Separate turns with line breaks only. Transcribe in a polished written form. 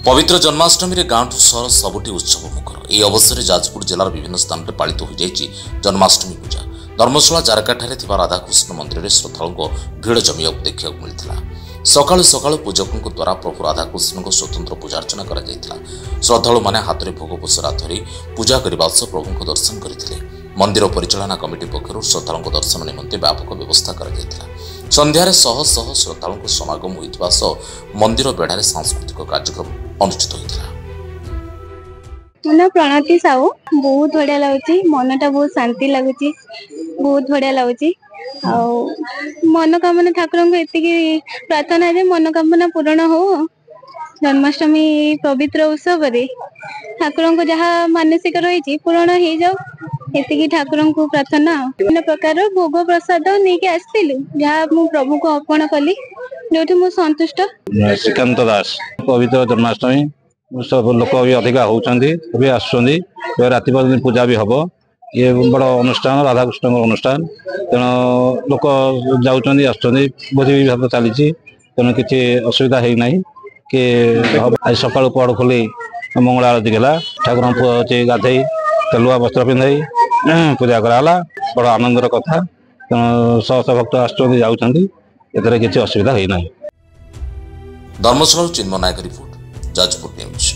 पवित्र जन्माष्टमी रे गांठू सहर सबुठी उत्सव मुखर। यह अवसर में जाजपुर जिलार विभिन्न स्थान में पालित हो जाएगी जन्माष्टमी पूजा। धर्मशाला जारकाठारे थिबा राधाकृष्ण मंदिर में श्रद्धालुओं भीड़ जमिया देखा मिलता। सकाळु सकाळु पूजकों द्वारा प्रभु राधाकृष्ण को स्वतंत्र पूजार्चना करा जायतिला। श्रद्धालु माने हाथ में भोग पोसरा धरी पूजा करने सह प्रभु को दर्शन करते। मंदिर परिचालना कमिटी पक्षर श्रद्धालुओं दर्शन निमंते व्यापक व्यवस्था करा जायतिला। संध्यारे शह शह श्रद्धालुओं समागम होइतिबा सह मंदिर बेढ़ारे सांस्कृतिक कार्यक्रम अनुष्ठित होइतिला।
मन प्रणति साहू बहुत बढ़िया लगुच। मनटा बहुत शांति लगुच। बहुत बढ़िया लगुच। मनोकामना ठाकुर को एति प्रार्थना है मनोकामना पूर्ण हो। जन्माष्टमी पवित्र उत्सव ठाकुर को जहाँ मानसिक रही पूर्ण हो जाओ एति ठाकुर को प्रार्थना। विभिन्न प्रकार भोग प्रसाद नहीं आसलु जहाँ मु प्रभु को अर्पण कली जो मु संतुष्ट।
श्रीकांत दास पवित्र जन्माष्टमी सब लोक भी अधिक होती राति पूजा भी हम। ये बड़ अनुष्ठान राधाकृष्ण अनुष्ठान तेणु लोक जाऊँच भोजी भी भाव चली तेणु किसी असुविधा है कि आज सका पड़ खोली मंगला आरती गला ठाकुर गाधे तेलुआ वस्त्र पिंधाई पूजा कराला बड़ आनंदर कथा। तेणु शह शह भक्त आसुँच किसी असुविधा है ना।
धर्मशाला चिन्मय नायक रिपोर्ट जाजपुर न्यूज।